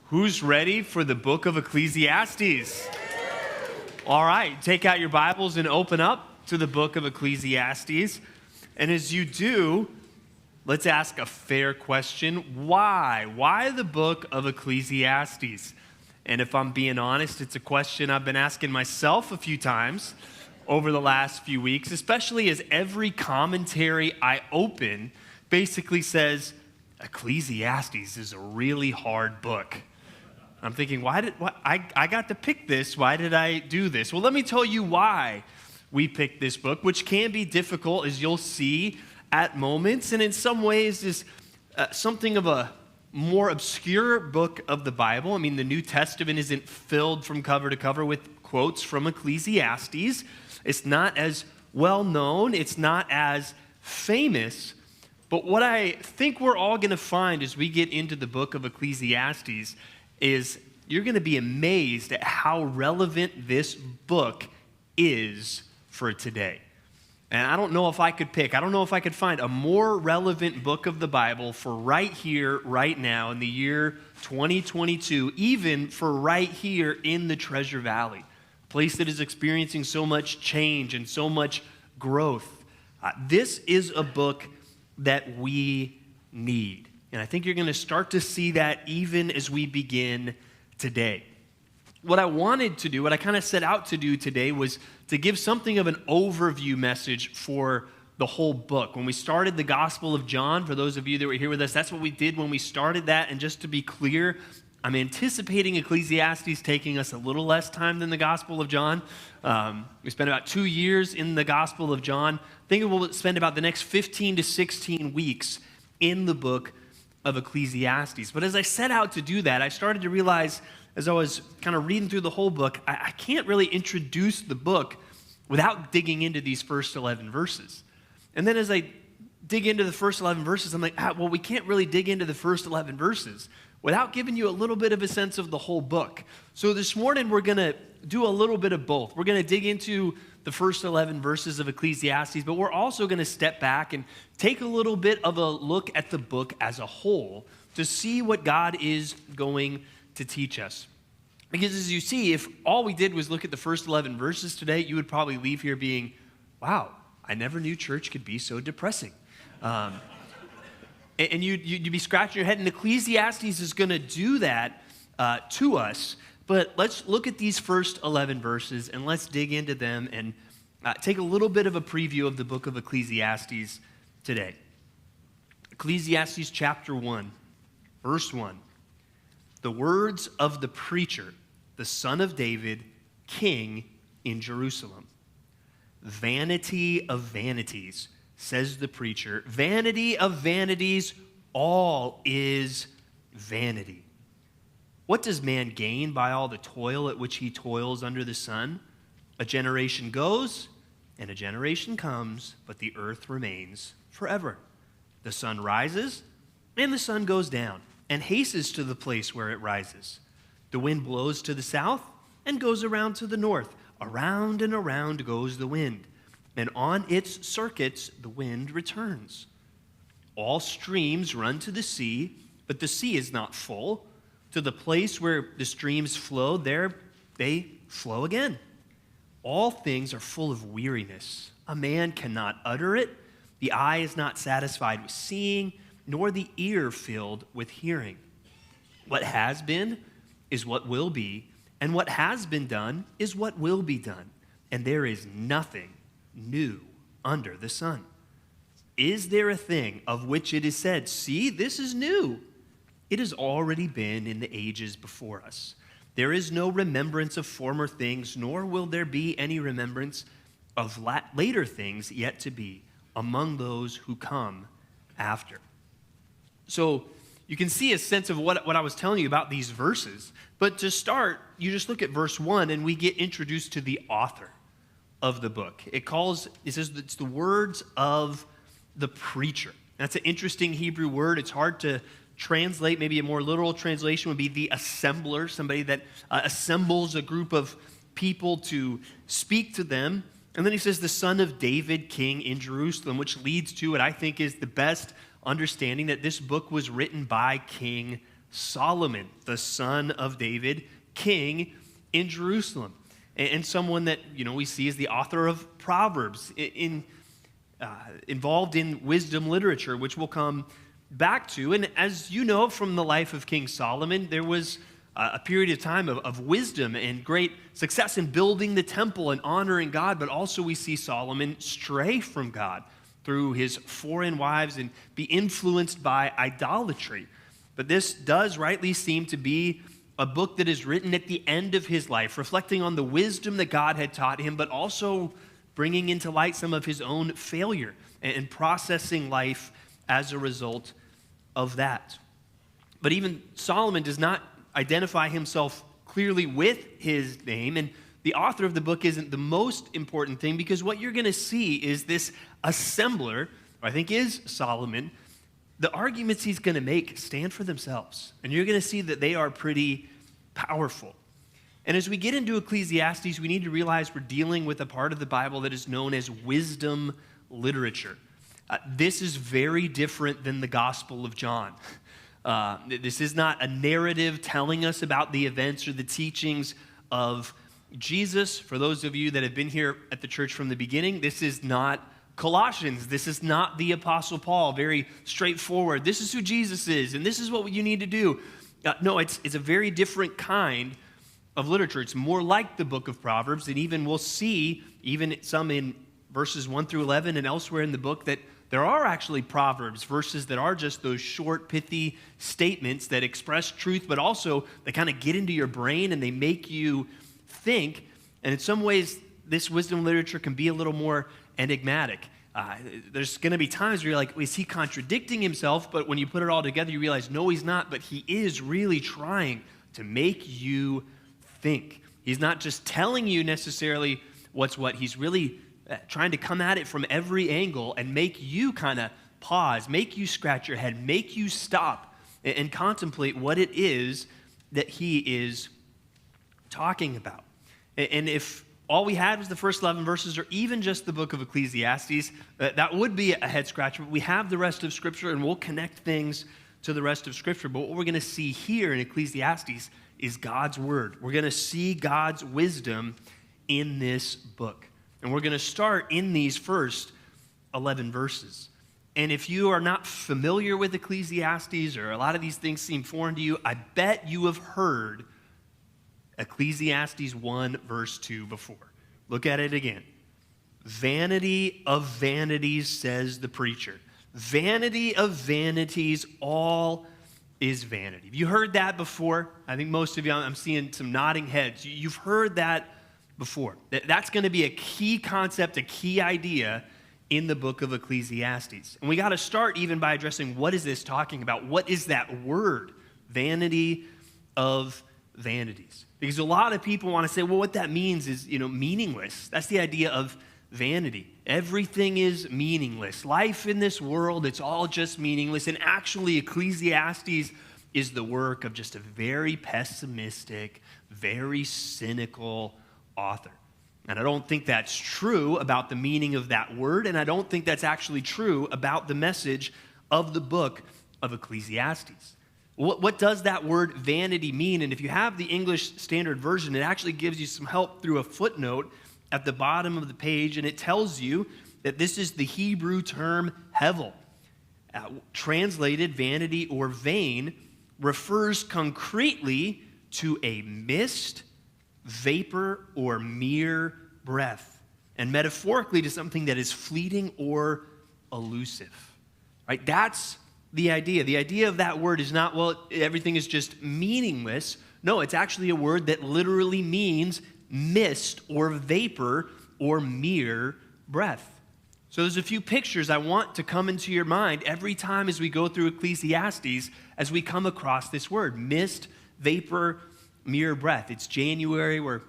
Who's ready for the book of Ecclesiastes? All right, take out your Bibles and open up to the book of Ecclesiastes. And as you do, let's ask a fair question. Why? Why the book of Ecclesiastes? And if I'm being honest, it's a question I've been asking myself a few times over the last few weeks, especially as every commentary I open basically says, Ecclesiastes is a really hard book. I'm thinking, I got to pick this. Why did I do this? Well, let me tell you why we picked this book, which can be difficult, as you'll see at moments, and in some ways is something of a more obscure book of the Bible. I mean, the New Testament isn't filled from cover to cover with quotes from Ecclesiastes. It's not as well known. It's not as famous. But what I think we're all going to find as we get into the book of Ecclesiastes is you're going to be amazed at how relevant this book is for today. And I don't know if I could find a more relevant book of the Bible for right here, right now, in the year 2022, even for right here in the Treasure Valley, a place that is experiencing so much change and so much growth. This is a book that we need. And I think you're going to start to see that even as we begin today. What I wanted to do, what I kind of set out to do today was to give something of an overview message for the whole book. When we started the Gospel of John, for those of you that were here with us, that's what we did when we started that. And just to be clear, I'm anticipating Ecclesiastes taking us a little less time than the Gospel of John. We spent about 2 years in the Gospel of John. I think we'll spend about the next 15 to 16 weeks in the book of Ecclesiastes. But as I set out to do that, I started to realize as I was kind of reading through the whole book, I can't really introduce the book without digging into these first 11 verses. And then as I dig into the first 11 verses, I'm like, well, we can't really dig into the first 11 verses without giving you a little bit of a sense of the whole book. So this morning, we're going to do a little bit of both. We're going to dig into the first 11 verses of Ecclesiastes, but we're also going to step back and take a little bit of a look at the book as a whole to see what God is going to teach us. Because as you see, if all we did was look at the first 11 verses today, you would probably leave here being, wow, I never knew church could be so depressing. And you'd be scratching your head, and Ecclesiastes is going to do that to us. But let's look at these first 11 verses, and let's dig into them and take a little bit of a preview of the book of Ecclesiastes today. Ecclesiastes chapter 1, verse 1. The words of the preacher, the son of David, king in Jerusalem. Vanity of vanities, says the preacher. Vanity of vanities, all is vanity. What does man gain by all the toil at which he toils under the sun? A generation goes, and a generation comes, but the earth remains forever. The sun rises, and the sun goes down, and hastens to the place where it rises. The wind blows to the south, and goes around to the north. Around and around goes the wind, and on its circuits the wind returns. All streams run to the sea, but the sea is not full. To the place where the streams flow, there they flow again. All things are full of weariness. A man cannot utter it. The eye is not satisfied with seeing, nor the ear filled with hearing. What has been is what will be, and what has been done is what will be done. And there is nothing new under the sun. Is there a thing of which it is said, see, this is new? It has already been in the ages before us. There is no remembrance of former things, nor will there be any remembrance of later things yet to be among those who come after. So you can see a sense of what I was telling you about these verses. But to start, you just look at verse 1, and we get introduced to the author of the book. It says it's the words of the preacher. That's an interesting Hebrew word. It's hard to translate. Maybe a more literal translation would be the assembler, somebody that assembles a group of people to speak to them. And then he says the son of David, king in Jerusalem, which leads to what I think is the best understanding, that this book was written by King Solomon, the son of David, king in Jerusalem. And someone that, we see as the author of Proverbs, involved in wisdom literature, which we'll come back to. And as you know from the life of King Solomon, there was a period of time of wisdom and great success in building the temple and honoring God, but also we see Solomon stray from God through his foreign wives and be influenced by idolatry. But this does rightly seem to be a book that is written at the end of his life, reflecting on the wisdom that God had taught him, but also bringing into light some of his own failure and processing life as a result of that. But even Solomon does not identify himself clearly with his name, and the author of the book isn't the most important thing, because what you're going to see is this assembler, who I think is Solomon. The arguments he's going to make stand for themselves, and you're going to see that they are pretty powerful. And as we get into Ecclesiastes, we need to realize we're dealing with a part of the Bible that is known as wisdom literature. This is very different than the Gospel of John. This is not a narrative telling us about the events or the teachings of Jesus. For those of you that have been here at the church from the beginning, this is not Colossians. This is not the Apostle Paul, very straightforward. This is who Jesus is, and this is what you need to do. No, it's a very different kind of literature. It's more like the book of Proverbs, and even we'll see, even some in verses 1 through 11 and elsewhere in the book, that there are actually Proverbs, verses that are just those short, pithy statements that express truth, but also they kind of get into your brain and they make you think. And in some ways, this wisdom literature can be a little more enigmatic. There's going to be times where you're like, is he contradicting himself? But when you put it all together, you realize, no, he's not, but he is really trying to make you think. He's not just telling you necessarily what's what. He's really trying to come at it from every angle and make you kind of pause, make you scratch your head, make you stop and contemplate what it is that he is talking about. And if all we had was the first 11 verses, or even just the book of Ecclesiastes, that would be a head scratcher. But we have the rest of Scripture, and we'll connect things to the rest of Scripture. But what we're going to see here in Ecclesiastes is God's word. We're going to see God's wisdom in this book. And we're going to start in these first 11 verses. And if you are not familiar with Ecclesiastes, or a lot of these things seem foreign to you, I bet you have heard Ecclesiastes 1 verse 2 before. Look at it again. Vanity of vanities, says the preacher. Vanity of vanities, all is vanity. Have you heard that before? I think most of you, I'm seeing some nodding heads. You've heard that before. That's going to be a key concept, a key idea in the book of Ecclesiastes. And we got to start even by addressing, what is this talking about? What is that word? Vanity of vanities. Because a lot of people want to say, well, what that means is, meaningless. That's the idea of vanity. Everything is meaningless. Life in this world, it's all just meaningless. And actually, Ecclesiastes is the work of just a very pessimistic, very cynical author. And I don't think that's true about the meaning of that word, and I don't think that's actually true about the message of the book of Ecclesiastes. What does that word vanity mean? And if you have the English Standard Version, it actually gives you some help through a footnote at the bottom of the page, and it tells you that this is the Hebrew term hevel. Translated vanity or vain refers concretely to a mist, vapor, or mere breath, and metaphorically to something that is fleeting or elusive. Right? That's the idea. The idea of that word is not, well, everything is just meaningless. No, it's actually a word that literally means mist or vapor or mere breath. So there's a few pictures I want to come into your mind every time as we go through Ecclesiastes, as we come across this word, mist, vapor, mere breath. It's January. We're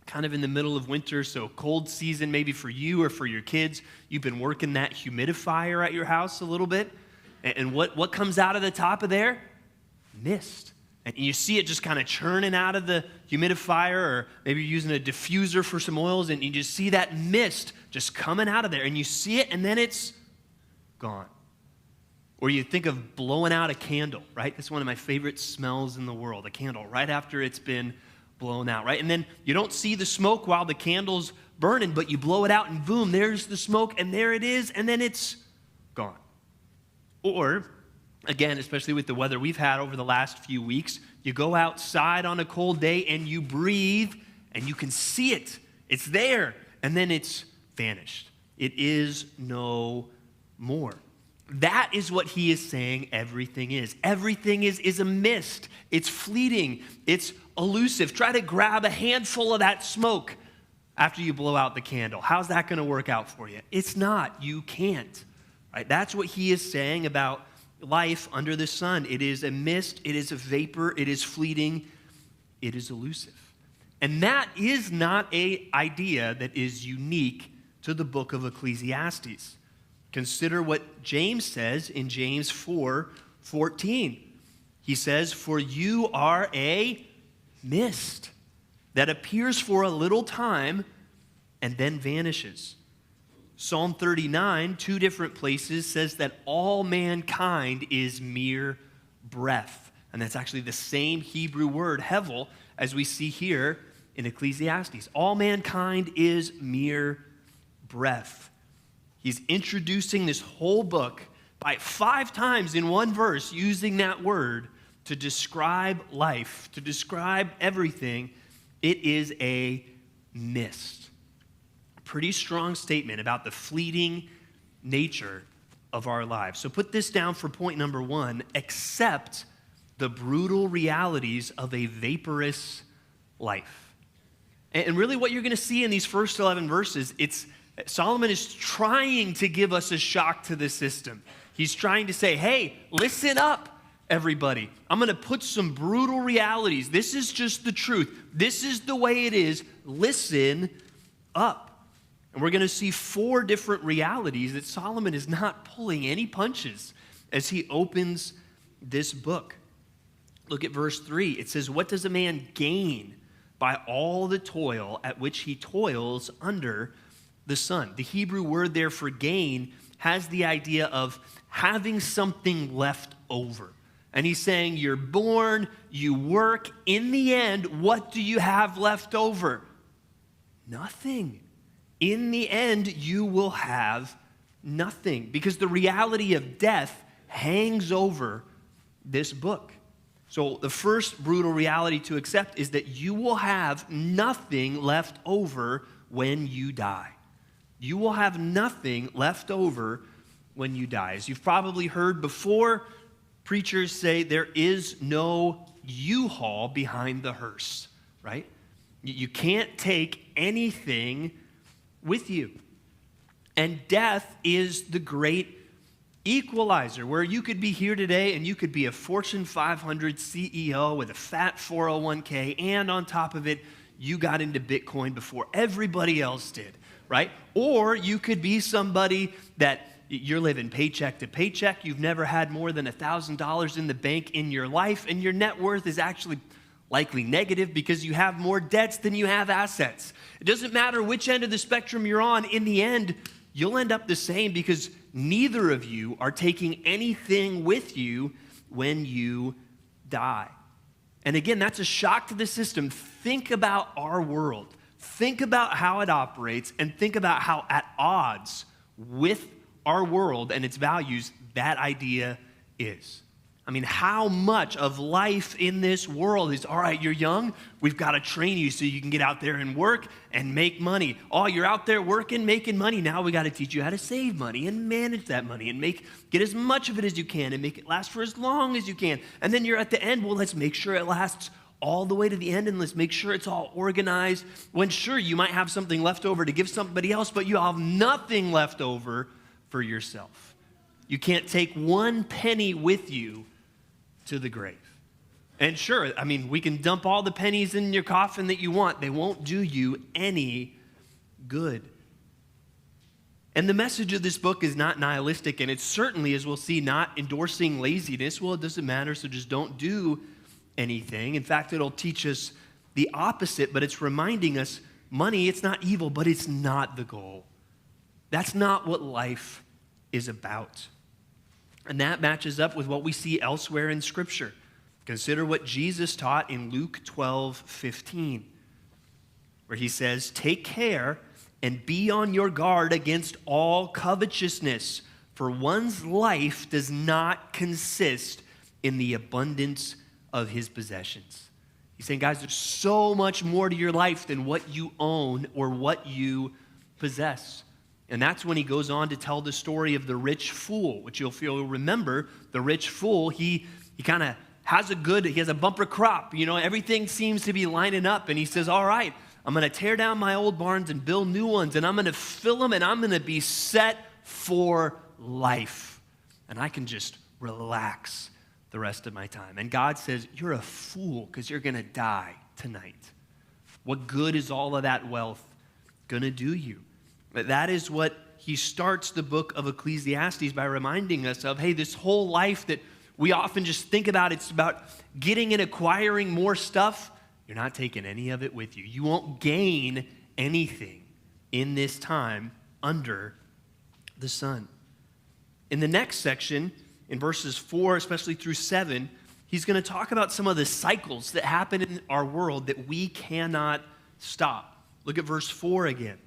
kind of in the middle of winter, so cold season maybe for you or for your kids. You've been working that humidifier at your house a little bit. And what comes out of the top of there? Mist. And you see it just kind of churning out of the humidifier, or maybe you're using a diffuser for some oils, and you just see that mist just coming out of there. And you see it, and then it's gone. Or you think of blowing out a candle, right? That's one of my favorite smells in the world, a candle, right after it's been blown out, right? And then you don't see the smoke while the candle's burning, but you blow it out and boom, there's the smoke and there it is, and then it's gone. Or, again, especially with the weather we've had over the last few weeks, you go outside on a cold day and you breathe and you can see it. It's there, and then it's vanished. It is no more. That is what he is saying everything is. Everything is a mist. It's fleeting. It's elusive. Try to grab a handful of that smoke after you blow out the candle. How's that going to work out for you? It's not. You can't. Right? That's what he is saying about life under the sun. It is a mist. It is a vapor. It is fleeting. It is elusive. And that is not an idea that is unique to the book of Ecclesiastes. Consider what James says in James 4:14. He says, "For you are a mist that appears for a little time and then vanishes." Psalm 39, 2 different places, says that all mankind is mere breath. And that's actually the same Hebrew word, hevel, as we see here in Ecclesiastes. All mankind is mere breath. He's introducing this whole book by 5 times in one verse using that word to describe life, to describe everything. It is a mist. A pretty strong statement about the fleeting nature of our lives. So put this down for point number 1. Accept the brutal realities of a vaporous life. And really what you're going to see in these first 11 verses, Solomon is trying to give us a shock to the system. He's trying to say, hey, listen up, everybody. I'm going to put some brutal realities. This is just the truth. This is the way it is. Listen up. And we're going to see 4 different realities that Solomon is not pulling any punches as he opens this book. Look at verse 3. It says, "What does a man gain by all the toil at which he toils under the sun?" The Hebrew word there for gain has the idea of having something left over. And he's saying, you're born, you work, in the end, what do you have left over? Nothing. In the end, you will have nothing, because the reality of death hangs over this book. So the first brutal reality to accept is that you will have nothing left over when you die. You will have nothing left over when you die. As you've probably heard before, preachers say there is no U-Haul behind the hearse, right? You can't take anything with you. And death is the great equalizer, where you could be here today and you could be a Fortune 500 CEO with a fat 401k, and on top of it, you got into Bitcoin before everybody else did, right? Or you could be somebody that you're living paycheck to paycheck. You've never had more than $1,000 in the bank in your life, and your net worth is actually likely negative because you have more debts than you have assets. It doesn't matter which end of the spectrum you're on. In the end, you'll end up the same, because neither of you are taking anything with you when you die. And again, that's a shock to the system. Think about our world. Think about how it operates, and think about how at odds with our world and its values that idea is. I mean, how much of life in this world is, all right, you're young, we've got to train you so you can get out there and work and make money. Oh, you're out there working, making money. Now we got to teach you how to save money and manage that money and get as much of it as you can and make it last for as long as you can. And then you're at the end, well, let's make sure it lasts all the way to the end, and let's make sure it's all organized. When sure, you might have something left over to give somebody else, but you have nothing left over for yourself. You can't take one penny with you to the grave. And sure, I mean, we can dump all the pennies in your coffin that you want. They won't do you any good. And the message of this book is not nihilistic, and it's certainly, as we'll see, not endorsing laziness. Well, it doesn't matter, so just don't do anything. In fact, it'll teach us the opposite, but it's reminding us money, it's not evil, but it's not the goal. That's not what life is about. And that matches up with what we see elsewhere in Scripture. Consider what Jesus taught in Luke 12:15, where he says, "Take care and be on your guard against all covetousness, for one's life does not consist in the abundance of his possessions." He's saying, guys, there's so much more to your life than what you own or what you possess. And that's when he goes on to tell the story of the rich fool, which you'll remember. The rich fool, he kind of he has a bumper crop. Everything seems to be lining up. And he says, all right, I'm going to tear down my old barns and build new ones. And I'm going to fill them and I'm going to be set for life. And I can just relax the rest of my time. And God says, you're a fool because you're going to die tonight. What good is all of that wealth going to do you? But that is what he starts the book of Ecclesiastes by reminding us of. Hey, this whole life that we often just think about, it's about getting and acquiring more stuff. You're not taking any of it with you. You won't gain anything in this time under the sun. In the next section, in verses 4, especially through 7, he's going to talk about some of the cycles that happen in our world that we cannot stop. Look at verse 4 again.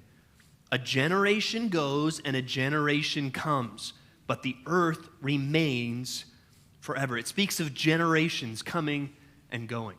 A generation goes and a generation comes, but the earth remains forever. It speaks of generations coming and going.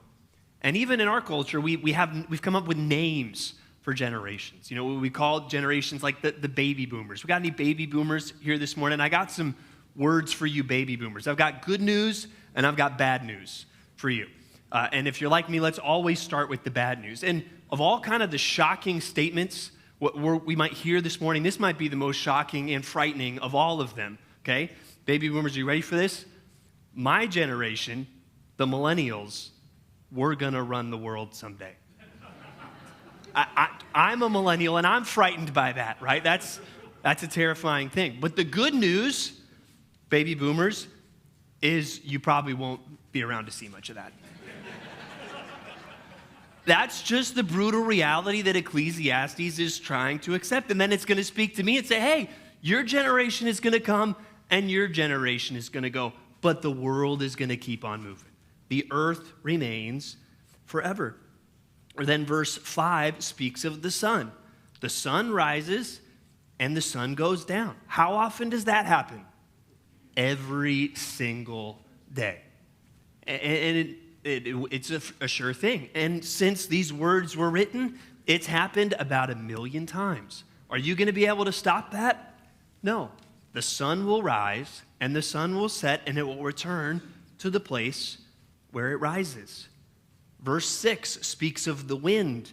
And even in our culture, we've come up with names for generations. We call generations like the baby boomers. We got any baby boomers here this morning? I got some words for you baby boomers. I've got good news and I've got bad news for you. And if you're like me, let's always start with the bad news. And of all kind of the shocking statements what we might hear this morning, this might be the most shocking and frightening of all of them, okay? Baby boomers, are you ready for this? My generation, the millennials, we're going to run the world someday. I'm a millennial, and I'm frightened by that, right? That's a terrifying thing. But the good news, baby boomers, is you probably won't be around to see much of that. That's just the brutal reality that Ecclesiastes is trying to accept. And then it's going to speak to me and say, hey, your generation is going to come, and your generation is going to go, but the world is going to keep on moving. The earth remains forever. Or then verse 5 speaks of the sun. The sun rises and the sun goes down. How often does that happen? Every single day. And it's a sure thing. And since these words were written, it's happened about 1 million times. Are you going to be able to stop that? No. The sun will rise and the sun will set and it will return to the place where it rises. Verse 6 speaks of the wind.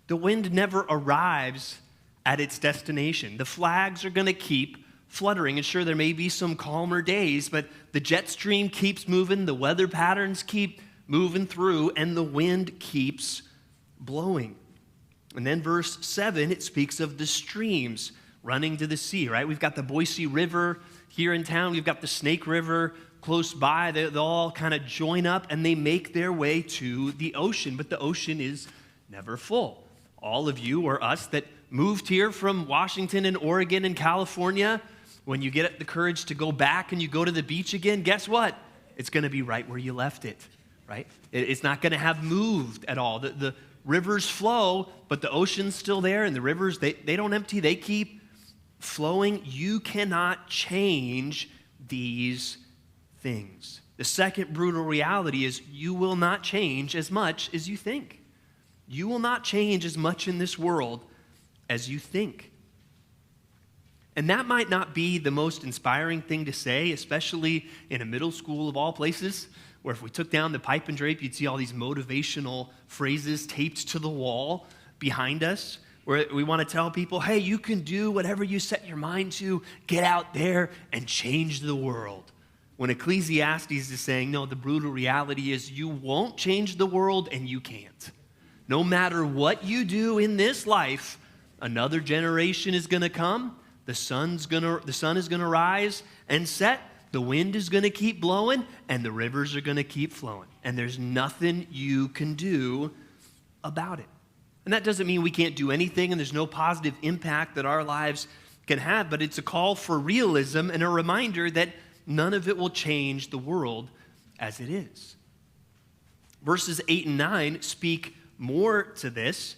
The wind never arrives at its destination. The flags are going to keep fluttering. And sure, there may be some calmer days, but the jet stream keeps moving, the weather patterns keep moving through, and the wind keeps blowing. And then verse 7, it speaks of the streams running to the sea, right? We've got the Boise River here in town. We've got the Snake River close by. They all kind of join up and they make their way to the ocean, but the ocean is never full. All of you or us that moved here from Washington and Oregon and California, when you get the courage to go back and you go to the beach again, guess what? It's going to be right where you left it, right? It's not going to have moved at all. The rivers flow, but the ocean's still there, and the rivers, they don't empty. They keep flowing. You cannot change these things. The second brutal reality is you will not change as much as you think. You will not change as much in this world as you think. And that might not be the most inspiring thing to say, especially in a middle school of all places, where if we took down the pipe and drape, you'd see all these motivational phrases taped to the wall behind us, where we want to tell people, hey, you can do whatever you set your mind to. Get out there and change the world. When Ecclesiastes is saying, no, the brutal reality is you won't change the world and you can't. No matter what you do in this life, another generation is going to come. The sun is going to rise and set. The wind is going to keep blowing, and the rivers are going to keep flowing. And there's nothing you can do about it. And that doesn't mean we can't do anything, and there's no positive impact that our lives can have, but it's a call for realism and a reminder that none of it will change the world as it is. Verses 8 and 9 speak more to this.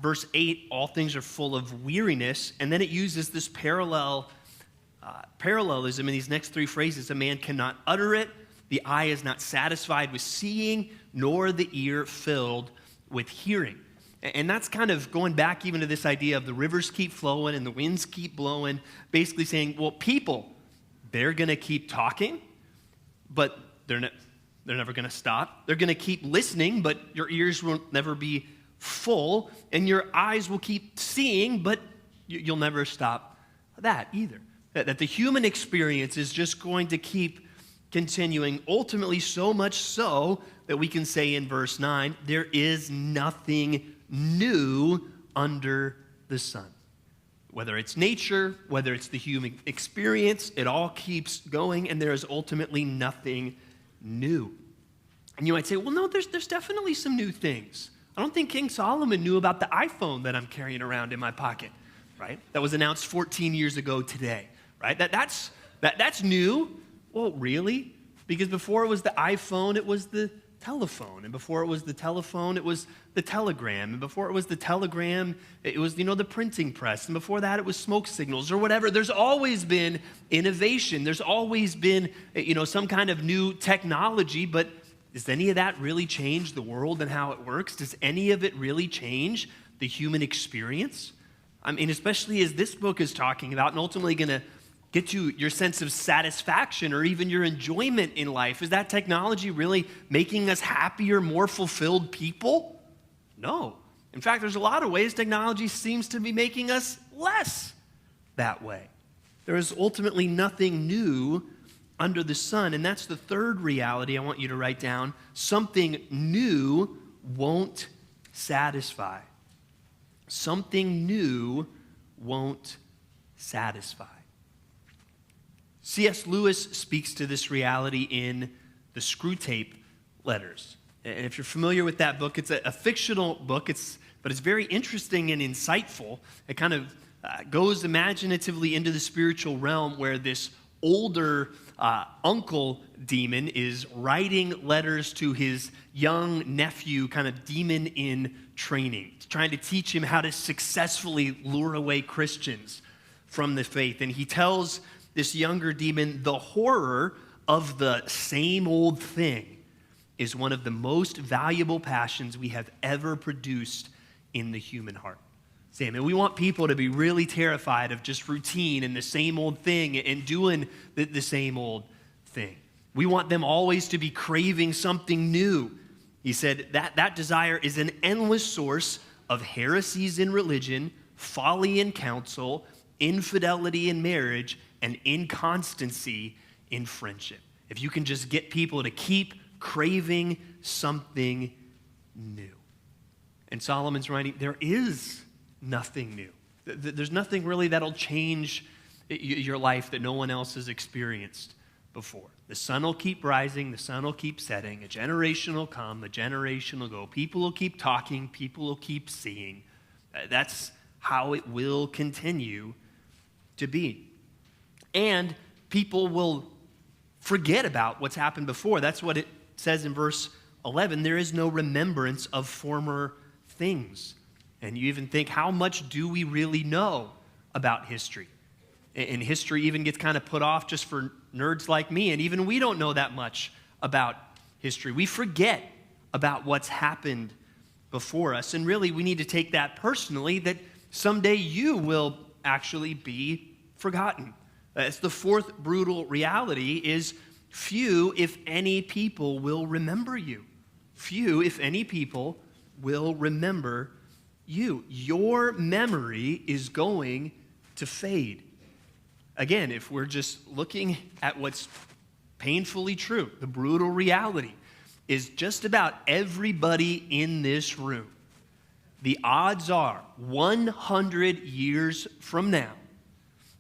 Verse 8, all things are full of weariness, and then it uses this parallelism in these next three phrases. A man cannot utter it, the eye is not satisfied with seeing, nor the ear filled with hearing. And that's kind of going back even to this idea of the rivers keep flowing and the winds keep blowing, basically saying, well, people, they're going to keep talking, but they're never going to stop. They're going to keep listening, but your ears will never be full, and your eyes will keep seeing, but you'll never stop that either. That the human experience is just going to keep continuing, ultimately so much so that we can say in verse 9, there is nothing new under the sun. Whether it's nature, whether it's the human experience, it all keeps going, and there is ultimately nothing new. And you might say, well, no, there's definitely some new things. I don't think King Solomon knew about the iPhone that I'm carrying around in my pocket, right? That was announced 14 years ago today, right? That's new. Well, really? Because before it was the iPhone, it was the telephone. And before it was the telephone, it was the telegram. And before it was the telegram, it was, the printing press. And before that, it was smoke signals or whatever. There's always been innovation. There's always been, some kind of new technology. But does any of that really change the world and how it works? Does any of it really change the human experience? I mean, especially as this book is talking about and ultimately going to get you your sense of satisfaction or even your enjoyment in life. Is that technology really making us happier, more fulfilled people? No. In fact, there's a lot of ways technology seems to be making us less that way. There is ultimately nothing new under the sun, and that's the third reality I want you to write down. Something new won't satisfy. Something new won't satisfy. C.S. Lewis speaks to this reality in the Screwtape Letters. And if you're familiar with that book, it's a fictional book, but it's very interesting and insightful. It kind of goes imaginatively into the spiritual realm where this older uncle demon is writing letters to his young nephew, kind of demon in training, trying to teach him how to successfully lure away Christians from the faith. And he tells this younger demon, the horror of the same old thing is one of the most valuable passions we have ever produced in the human heart. Sam, and we want people to be really terrified of just routine and the same old thing and doing the same old thing. We want them always to be craving something new. He said that desire is an endless source of heresies in religion, folly in counsel, infidelity in marriage, and inconstancy in friendship. If you can just get people to keep craving something new. And Solomon's writing, there is nothing new. There's nothing really that'll change your life that no one else has experienced before. The sun will keep rising, the sun will keep setting, a generation will come, a generation will go. People will keep talking, people will keep seeing. That's how it will continue to be. And people will forget about what's happened before. That's what it says in verse 11. There is no remembrance of former things. And you even think, how much do we really know about history? And history even gets kind of put off just for nerds like me. And even we don't know that much about history. We forget about what's happened before us. And really, we need to take that personally, that someday you will actually be forgotten. It's the fourth brutal reality is few, if any, people will remember you. Few, if any, people will remember you. Your memory is going to fade. Again, if we're just looking at what's painfully true, the brutal reality is just about everybody in this room. The odds are 100 years from now,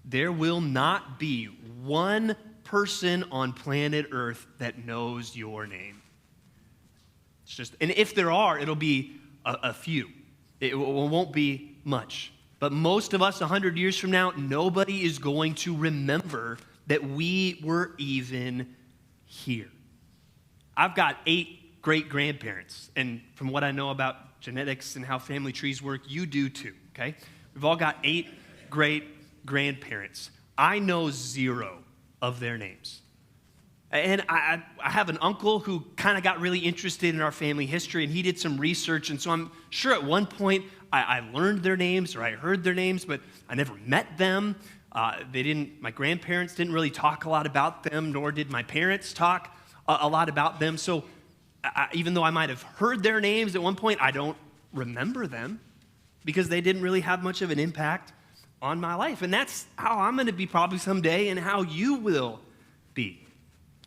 there will not be one person on planet Earth that knows your name. And if there are, it'll be a few. It won't be much. But most of us 100 years from now, nobody is going to remember that we were even here. I've got 8 great-grandparents, and from what I know about genetics and how family trees work, you do too, okay? We've all got 8 great-grandparents. I know 0 of their names. And I have an uncle who kind of got really interested in our family history, and he did some research, and so I'm sure at one point I learned their names or I heard their names, but I never met them. My grandparents didn't really talk a lot about them, nor did my parents talk a lot about them. So even though I might have heard their names at one point, I don't remember them because they didn't really have much of an impact on my life. And that's how I'm going to be probably someday and how you will be.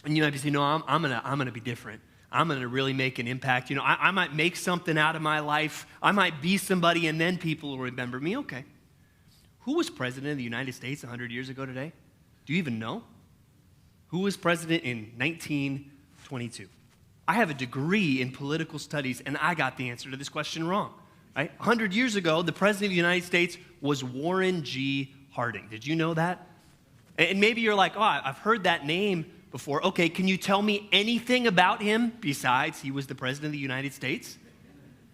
And you might be saying, no, I'm gonna be different. I'm going to really make an impact. I might make something out of my life. I might be somebody, and then people will remember me. Okay. Who was president of the United States 100 years ago today? Do you even know? Who was president in 1922? I have a degree in political studies, and I got the answer to this question wrong. Right? 100 years ago, the president of the United States was Warren G. Harding. Did you know that? And maybe you're like, oh, I've heard that name before. Okay, can you tell me anything about him besides he was the president of the United States?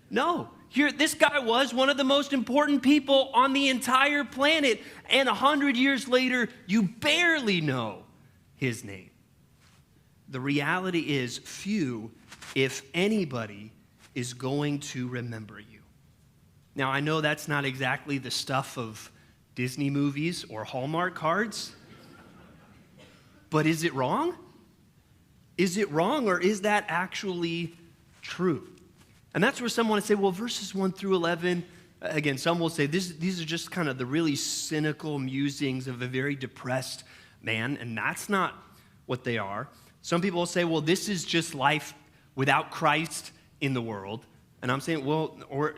No. This guy was one of the most important people on the entire planet, and 100 years later, you barely know his name. The reality is few, if anybody, is going to remember you. Now, I know that's not exactly the stuff of Disney movies or Hallmark cards, but is it wrong? Is it wrong, or is that actually true? And that's where some want to say, well, verses 1 through 11, again, some will say these are just kind of the really cynical musings of a very depressed man, and that's not what they are. Some people will say, well, this is just life without Christ in the world. And I'm saying, well, or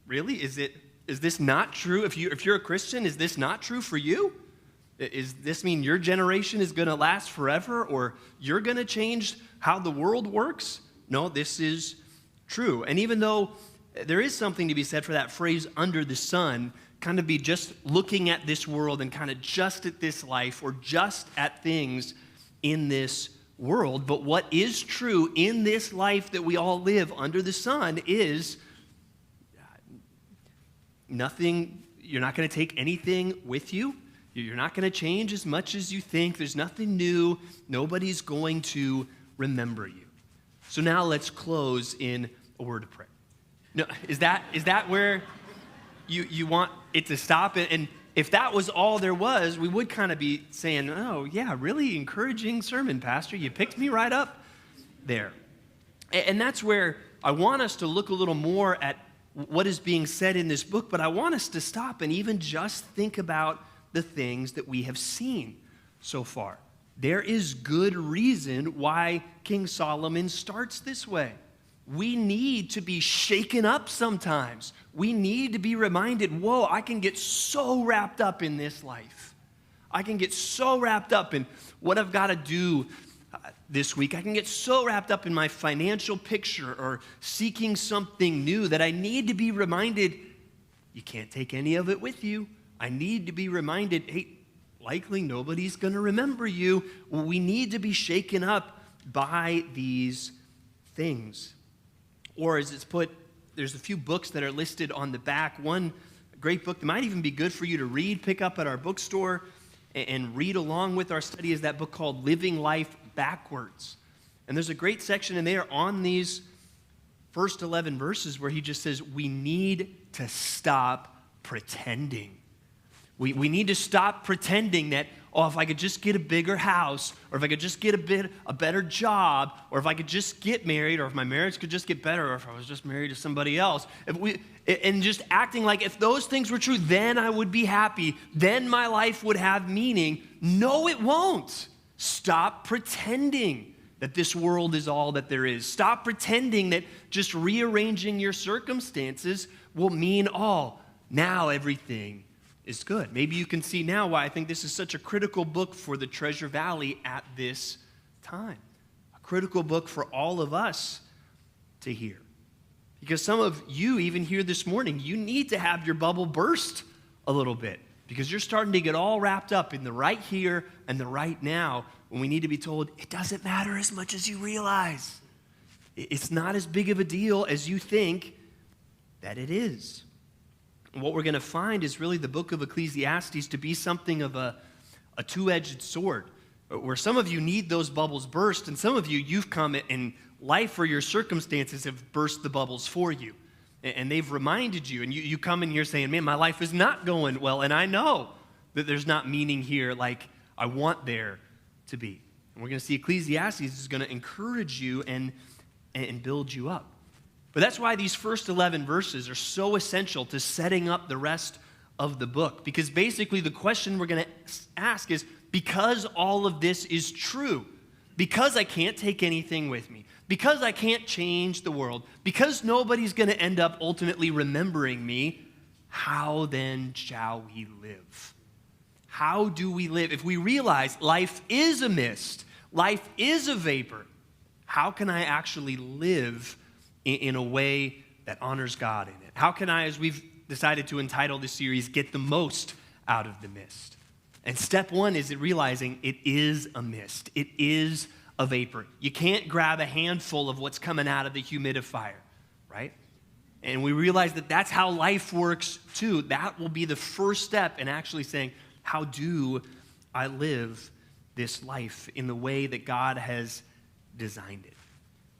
really, is this not true? If you're a Christian, is this not true for you? Does this mean your generation is going to last forever, or you're going to change how the world works? No, this is true. And even though there is something to be said for that phrase, under the sun, kind of be just looking at this world and kind of just at this life or just at things in this world, but what is true in this life that we all live under the sun is nothing. You're not going to take anything with you. You're not going to change as much as you think. There's nothing new. Nobody's going to remember you. So now let's close in a word of prayer. No, is that where you want it to stop? And if that was all there was, we would kind of be saying, oh, yeah, really encouraging sermon, Pastor. You picked me right up there. And that's where I want us to look a little more at what is being said in this book, but I want us to stop and even just think about the things that we have seen so far. There is good reason why King Solomon starts this way. We need to be shaken up sometimes. We need to be reminded, whoa, I can get so wrapped up in this life. I can get so wrapped up in what I've got to do this week. I can get so wrapped up in my financial picture or seeking something new that I need to be reminded, you can't take any of it with you. I need to be reminded, hey, likely nobody's going to remember you. We need to be shaken up by these things. Or as it's put, there's a few books that are listed on the back. One great book that might even be good for you to read, pick up at our bookstore and read along with our study is that book called Living Life Backwards. And there's a great section in there on these first 11 verses where he just says, we need to stop pretending. We need to stop pretending that, oh, if I could just get a bigger house, or if I could just get a better job, or if I could just get married, or if my marriage could just get better, or if I was just married to somebody else, and just acting like if those things were true, then I would be happy, then my life would have meaning. No, it won't. Stop pretending that this world is all that there is. Stop pretending that just rearranging your circumstances will mean all. Now everything is good. Maybe you can see now why I think this is such a critical book for the Treasure Valley at this time. A critical book for all of us to hear. Because some of you, even here this morning, you need to have your bubble burst a little bit. because you're starting to get all wrapped up in the right here and the right now when we need to be told it doesn't matter as much as you realize. It's not as big of a deal as you think that it is. And what we're going to find is really the book of Ecclesiastes to be something of a two-edged sword, where some of you need those bubbles burst, and some of you've come in life or your circumstances have burst the bubbles for you. And they've reminded you, and you come in here saying, man, my life is not going well, and I know that there's not meaning here like I want there to be. And we're going to see Ecclesiastes is going to encourage you and build you up. But that's why these first 11 verses are so essential to setting up the rest of the book, because basically the question we're going to ask is, because all of this is true, because I can't take anything with me, because I can't change the world, because nobody's going to end up ultimately remembering me, how then shall we live? How do we live? If we realize life is a mist, life is a vapor, how can I actually live in a way that honors God in it? How can I, as we've decided to entitle this series, get the most out of the mist? And step one is realizing it is a mist. It is a vapor. You can't grab a handful of what's coming out of the humidifier, right? And we realize that that's how life works too. That will be the first step in actually saying, how do I live this life in the way that God has designed it?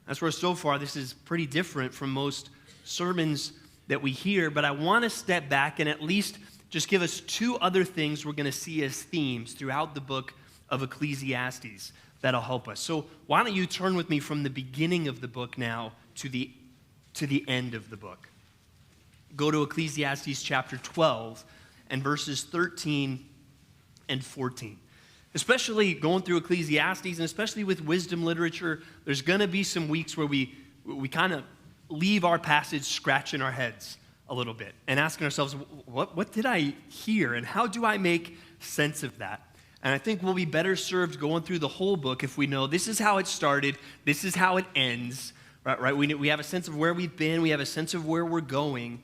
That's where so far this is pretty different from most sermons that we hear, but I want to step back and at least just give us two other things we're going to see as themes throughout the book of Ecclesiastes that'll help us. So why don't you turn with me from the beginning of the book now to the end of the book. Go to Ecclesiastes chapter 12 and verses 13 and 14. Especially going through Ecclesiastes, and especially with wisdom literature, there's going to be some weeks where we kind of leave our passage scratching our heads a little bit and asking ourselves, what did I hear and how do I make sense of that? And I think we'll be better served going through the whole book if we know this is how it started, this is how it ends, right? We have a sense of where we've been, we have a sense of where we're going,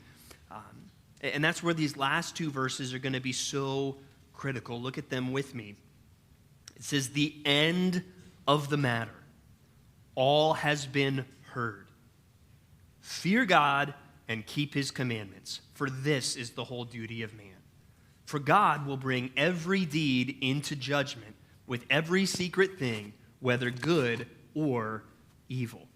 and that's where these last two verses are going to be so critical. Look at them with me. It says, the end of the matter, all has been heard. Fear God and keep his commandments, for this is the whole duty of man. For God will bring every deed into judgment with every secret thing, whether good or evil.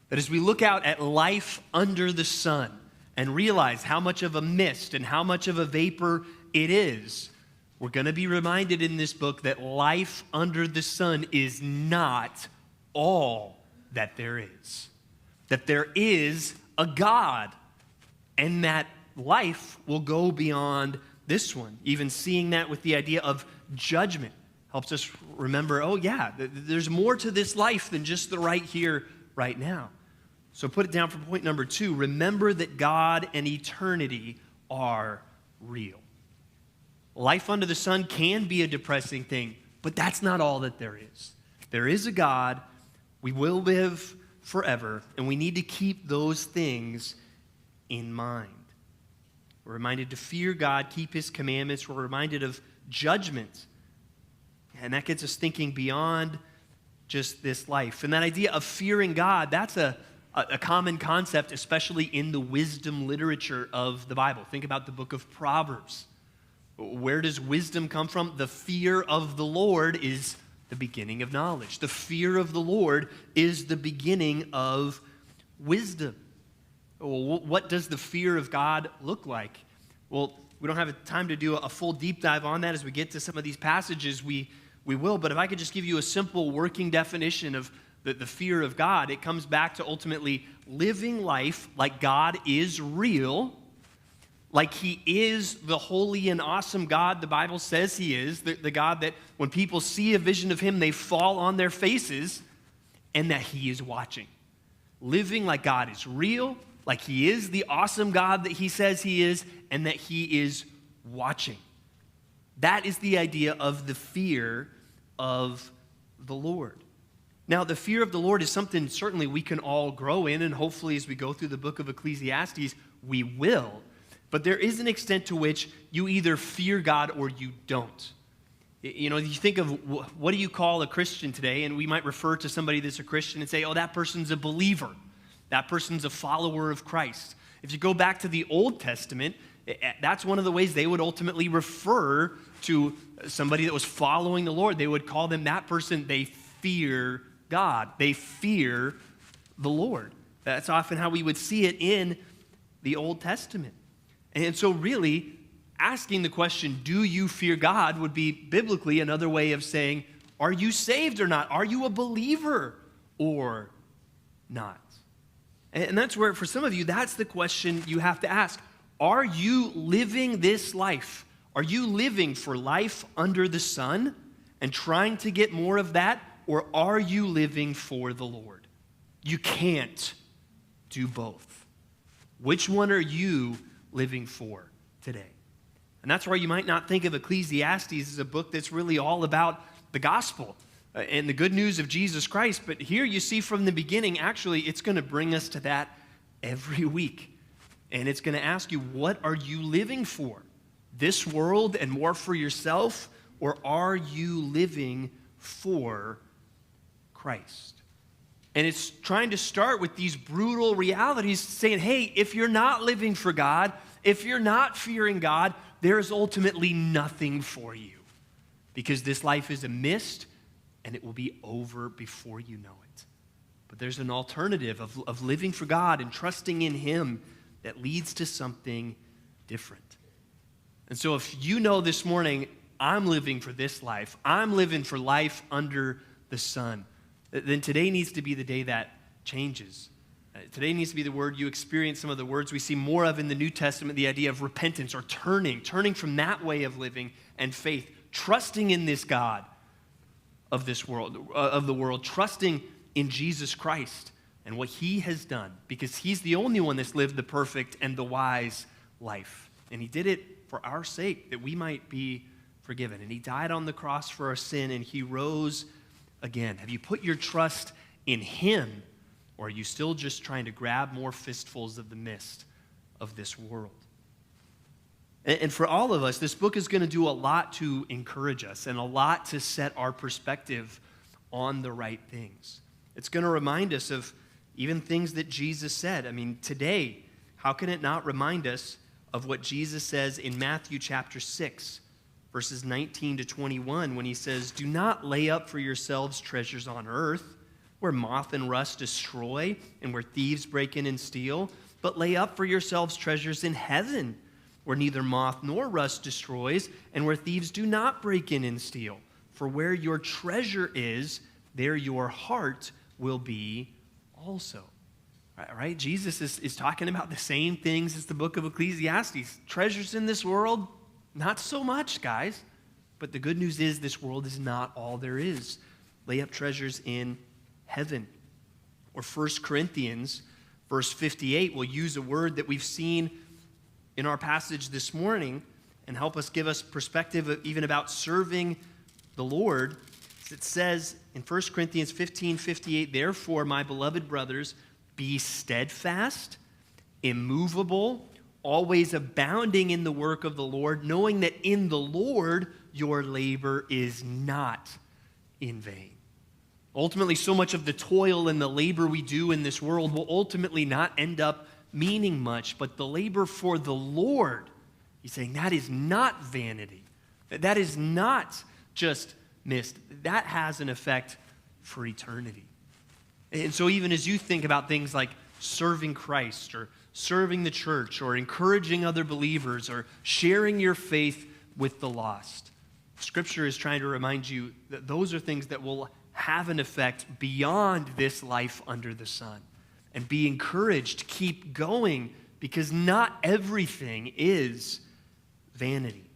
But as we look out at life under the sun and realize how much of a mist and how much of a vapor it is, we're going to be reminded in this book that life under the sun is not all that there is. That there is a God, and that life will go beyond this one. Even seeing that with the idea of judgment helps us remember, oh yeah, there's more to this life than just the right here, right now. So put it down for point number 2. Remember that God and eternity are real. Life under the sun can be a depressing thing, but that's not all that there is. There is a God. We will live forever, and we need to keep those things in mind. We're reminded to fear God, keep his commandments. We're reminded of judgment, and that gets us thinking beyond just this life. And that idea of fearing God, that's a common concept, especially in the wisdom literature of the Bible. Think about the book of Proverbs. Where does wisdom come from? The fear of the Lord is the beginning of knowledge. The fear of the Lord is the beginning of wisdom. Well, what does the fear of God look like? Well, we don't have time to do a full deep dive on that. As we get to some of these passages, we will. But if I could just give you a simple working definition of the fear of God, it comes back to ultimately living life like God is real, like he is the holy and awesome God the Bible says he is, the God that when people see a vision of him, they fall on their faces, and that he is watching. Living like God is real, like he is the awesome God that he says he is, and that he is watching. That is the idea of the fear of the Lord. Now, the fear of the Lord is something certainly we can all grow in, and hopefully as we go through the book of Ecclesiastes, we will. But there is an extent to which you either fear God or you don't. You know, you think of what do you call a Christian today, and we might refer to somebody that's a Christian and say, oh, that person's a believer. That person's a follower of Christ. If you go back to the Old Testament, that's one of the ways they would ultimately refer to somebody that was following the Lord. They would call them that person, they fear God. They fear the Lord. That's often how we would see it in the Old Testament. And so really, asking the question, do you fear God, would be biblically another way of saying, are you saved or not? Are you a believer or not? And that's where, for some of you, that's the question you have to ask. Are you living this life? Are you living for life under the sun and trying to get more of that? Or are you living for the Lord? You can't do both. Which one are you living for today? And that's why you might not think of Ecclesiastes as a book that's really all about the gospel and the good news of Jesus Christ. But here you see from the beginning, actually, it's going to bring us to that every week. And it's going to ask you, what are you living for? This world and more for yourself? Or are you living for Christ? And it's trying to start with these brutal realities, saying, hey, if you're not living for God, if you're not fearing God, there's ultimately nothing for you, because this life is a mist and it will be over before you know it. But there's an alternative of living for God and trusting in Him that leads to something different. And so if you know this morning, I'm living for this life, I'm living for life under the sun, then today needs to be the day that changes. Today needs to be the word you experience some of the words we see more of in the New Testament, the idea of repentance or turning from that way of living and faith, trusting in this God of this world, of the world, trusting in Jesus Christ and what He has done, because He's the only one that's lived the perfect and the wise life. And He did it for our sake, that we might be forgiven. And He died on the cross for our sin, and He rose again. Have you put your trust in Him? Or are you still just trying to grab more fistfuls of the mist of this world? And for all of us, this book is going to do a lot to encourage us and a lot to set our perspective on the right things. It's going to remind us of even things that Jesus said. I mean, today, how can it not remind us of what Jesus says in Matthew chapter 6, verses 19 to 21, when He says, do not lay up for yourselves treasures on earth, where moth and rust destroy and where thieves break in and steal, but lay up for yourselves treasures in heaven, where neither moth nor rust destroys and where thieves do not break in and steal. For where your treasure is, there your heart will be also. Right? Jesus is talking about the same things as the book of Ecclesiastes. Treasures in this world, not so much, guys. But the good news is this world is not all there is. Lay up treasures in heaven. Or 1 Corinthians, verse 58, will use a word that we've seen in our passage this morning and help us give us perspective of even about serving the Lord. It says in 1 Corinthians 15:58, therefore, my beloved brothers, be steadfast, immovable, always abounding in the work of the Lord, knowing that in the Lord your labor is not in vain. Ultimately, so much of the toil and the labor we do in this world will ultimately not end up meaning much, but the labor for the Lord, He's saying that is not vanity. That is not just mist. That has an effect for eternity. And so even as you think about things like serving Christ or serving the church or encouraging other believers or sharing your faith with the lost, Scripture is trying to remind you that those are things that will have an effect beyond this life under the sun. And be encouraged, keep going, because not everything is vanity.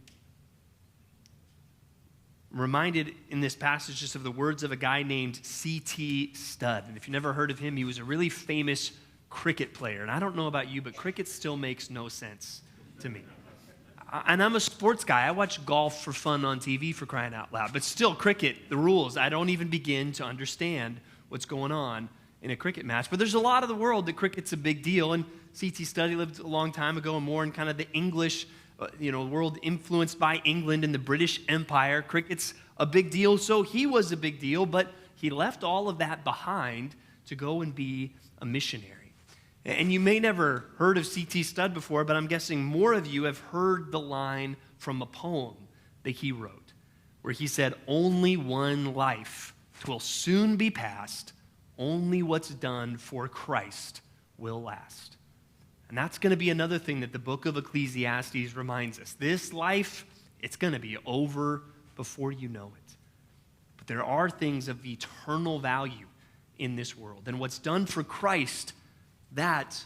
I'm reminded in this passage just of the words of a guy named C.T. Studd. And if you've never heard of him, he was a really famous cricket player. And I don't know about you, but cricket still makes no sense to me. And I'm a sports guy. I watch golf for fun on TV, for crying out loud. But still, cricket, the rules, I don't even begin to understand what's going on in a cricket match. But there's a lot of the world that cricket's a big deal. And C.T. Study lived a long time ago and more in kind of the English, world influenced by England and the British Empire. Cricket's a big deal, so he was a big deal, but he left all of that behind to go and be a missionary. And you may never heard of C.T. Studd before, but I'm guessing more of you have heard the line from a poem that he wrote, where he said, "Only one life 'twill soon be past, only what's done for Christ will last." And that's going to be another thing that the book of Ecclesiastes reminds us. This life, it's going to be over before you know it. But there are things of eternal value in this world. And what's done for Christ, that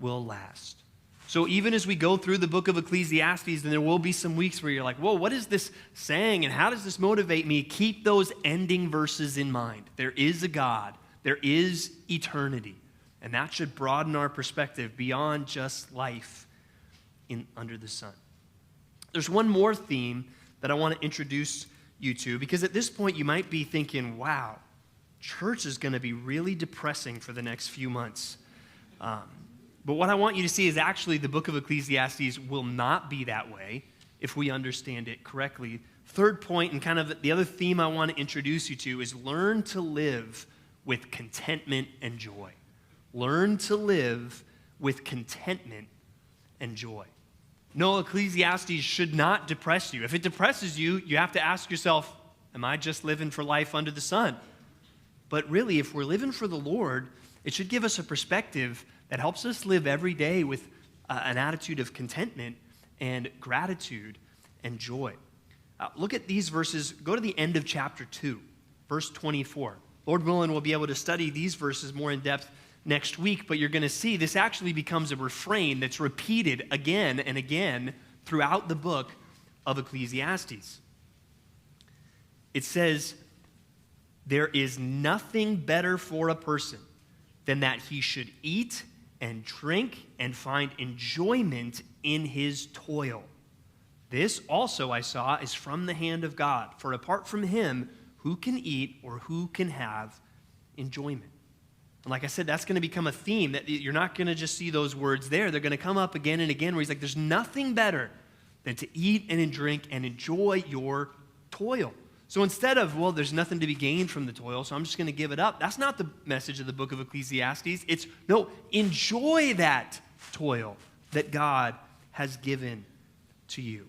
will last. So even as we go through the book of Ecclesiastes, then there will be some weeks where you're like, whoa, what is this saying and how does this motivate me? Keep those ending verses in mind. There is a God. There is eternity. And that should broaden our perspective beyond just life under the sun. There's one more theme that I want to introduce you to, because at this point you might be thinking, wow, church is going to be really depressing for the next few months. But what I want you to see is actually the book of Ecclesiastes will not be that way if we understand it correctly. Third point, and kind of the other theme I want to introduce you to, is learn to live with contentment and joy. Learn to live with contentment and joy. No, Ecclesiastes should not depress you. If it depresses you, you have to ask yourself, am I just living for life under the sun? But really, if we're living for the Lord, it should give us a perspective that helps us live every day with an attitude of contentment and gratitude and joy. Look at these verses. Go to the end of chapter 2, verse 24. Lord willing, we'll be able to study these verses more in depth next week, but you're going to see this actually becomes a refrain that's repeated again and again throughout the book of Ecclesiastes. It says, "There is nothing better for a person than that he should eat and drink and find enjoyment in his toil. This also I saw is from the hand of God, for apart from him, who can eat or who can have enjoyment?" And like I said, that's going to become a theme, that you're not going to just see those words there. They're going to come up again and again where he's like, there's nothing better than to eat and drink and enjoy your toil. So instead of, well, there's nothing to be gained from the toil, so I'm just going to give it up. That's not the message of the book of Ecclesiastes. It's, no, enjoy that toil that God has given to you.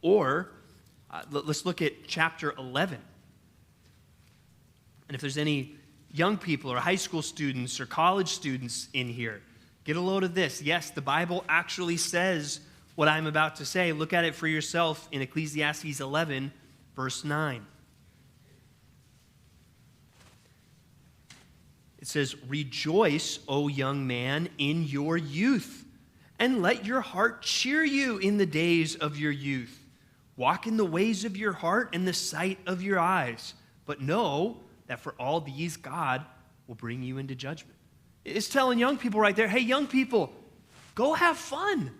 Or, let's look at chapter 11. And if there's any young people or high school students or college students in here, get a load of this. Yes, the Bible actually says what I'm about to say. Look at it for yourself in Ecclesiastes 11, verse 9. It says, "Rejoice, O young man, in your youth, and let your heart cheer you in the days of your youth. Walk in the ways of your heart and the sight of your eyes. But know that for all these God will bring you into judgment." It's telling young people right there, hey, young people, go have fun.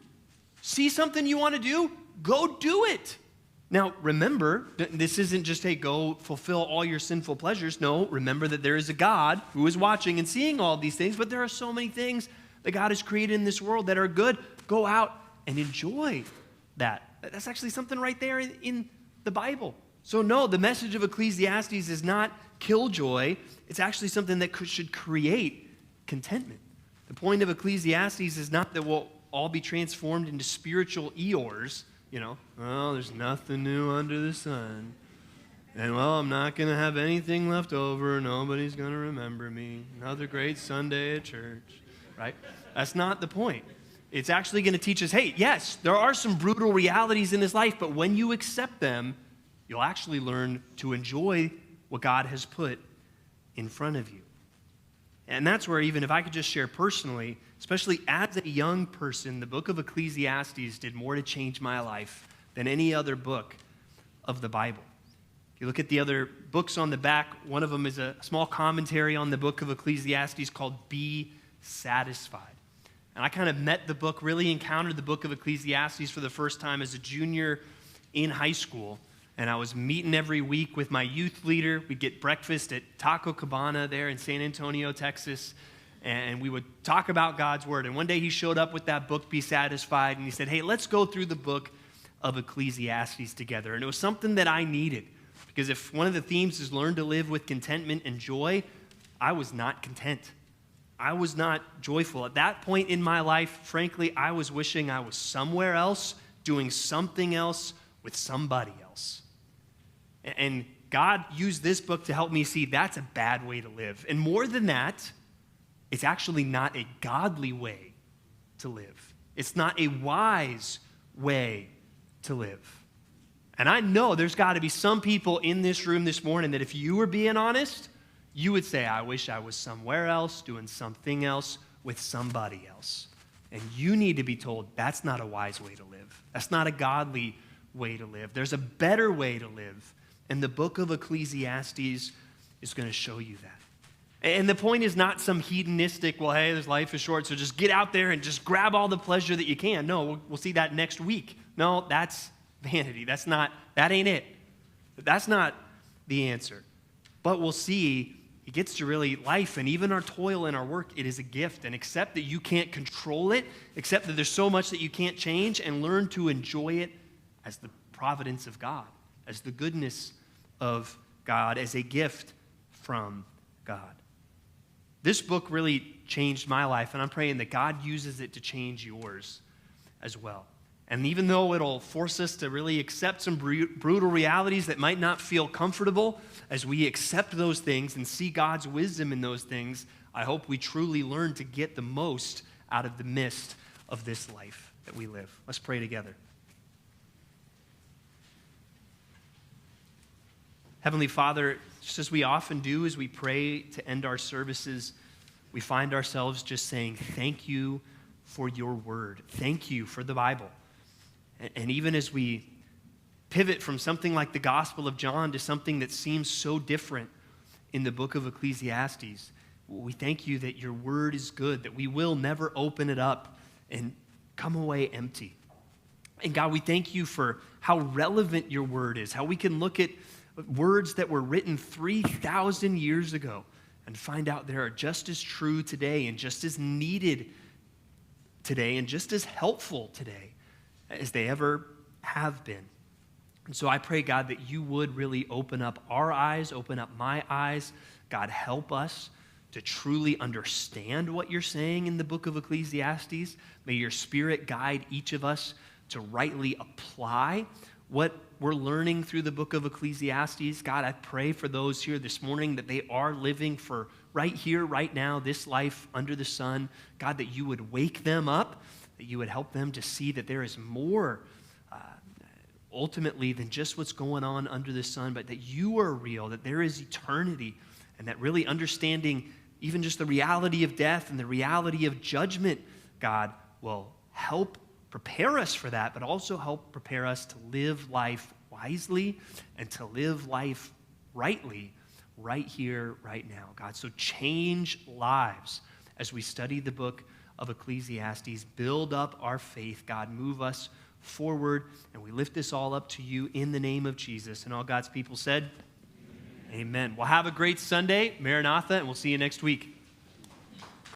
See something you want to do? Go do it. Now, remember, this isn't just, hey, go fulfill all your sinful pleasures. No, remember that there is a God who is watching and seeing all these things, but there are so many things that God has created in this world that are good. Go out and enjoy that. That's actually something right there in the Bible. So no, the message of Ecclesiastes is not killjoy. It's actually something that should create contentment. The point of Ecclesiastes is not that we'll all be transformed into spiritual Eeyores, well, there's nothing new under the sun. And, well, I'm not going to have anything left over. Nobody's going to remember me. Another great Sunday at church, right? That's not the point. It's actually going to teach us, hey, yes, there are some brutal realities in this life, but when you accept them, you'll actually learn to enjoy what God has put in front of you. And that's where, even if I could just share personally, especially as a young person, the book of Ecclesiastes did more to change my life than any other book of the Bible. If you look at the other books on the back, one of them is a small commentary on the book of Ecclesiastes called Be Satisfied. And I kind of met the book, really encountered the book of Ecclesiastes for the first time as a junior in high school. and I was meeting every week with my youth leader. We'd get breakfast at Taco Cabana there in San Antonio, Texas, and we would talk about God's word. And one day he showed up with that book, Be Satisfied, and he said, hey, let's go through the book of Ecclesiastes together. And it was something that I needed, because if one of the themes is learn to live with contentment and joy, I was not content. I was not joyful. At that point in my life, frankly, I was wishing I was somewhere else, doing something else with somebody else. And God used this book to help me see that's a bad way to live. And more than that, it's actually not a godly way to live. It's not a wise way to live. And I know there's got to be some people in this room this morning that if you were being honest, you would say, I wish I was somewhere else doing something else with somebody else. And you need to be told that's not a wise way to live. That's not a godly way to live. There's a better way to live. And the book of Ecclesiastes is going to show you that. And the point is not some hedonistic, well, hey, this life is short, so just get out there and just grab all the pleasure that you can. No, we'll see that next week. No, that's vanity. That ain't it. That's not the answer. But we'll see it gets to really life and even our toil and our work, it is a gift. And accept that you can't control it, accept that there's so much that you can't change, and learn to enjoy it as the providence of God, as the goodness of God, as a gift from God. This book really changed my life, and I'm praying that God uses it to change yours as well. And even though it'll force us to really accept some brutal realities that might not feel comfortable, as we accept those things and see God's wisdom in those things, I hope we truly learn to get the most out of the midst of this life that we live. Let's pray together. Heavenly Father, just as we often do as we pray to end our services, we find ourselves just saying, thank you for your word. Thank you for the Bible. And even as we pivot from something like the Gospel of John to something that seems so different in the book of Ecclesiastes, we thank you that your word is good, that we will never open it up and come away empty. And God, we thank you for how relevant your word is, how we can look at words that were written 3,000 years ago and find out they are just as true today and just as needed today and just as helpful today as they ever have been. And so I pray, God, that you would really open up our eyes, open up my eyes. God, help us to truly understand what you're saying in the book of Ecclesiastes. May your Spirit guide each of us to rightly apply what we're learning through the book of Ecclesiastes. God, I pray for those here this morning that they are living for right here, right now, this life under the sun. God, that you would wake them up, that you would help them to see that there is more ultimately than just what's going on under the sun, but that you are real, that there is eternity, and that really understanding even just the reality of death and the reality of judgment, God, will help prepare us for that, but also help prepare us to live life wisely and to live life rightly right here, right now, God. So change lives as we study the book of Ecclesiastes. Build up our faith, God. Move us forward, and we lift this all up to you in the name of Jesus. And all God's people said, Amen. Well, have a great Sunday, Maranatha, and we'll see you next week.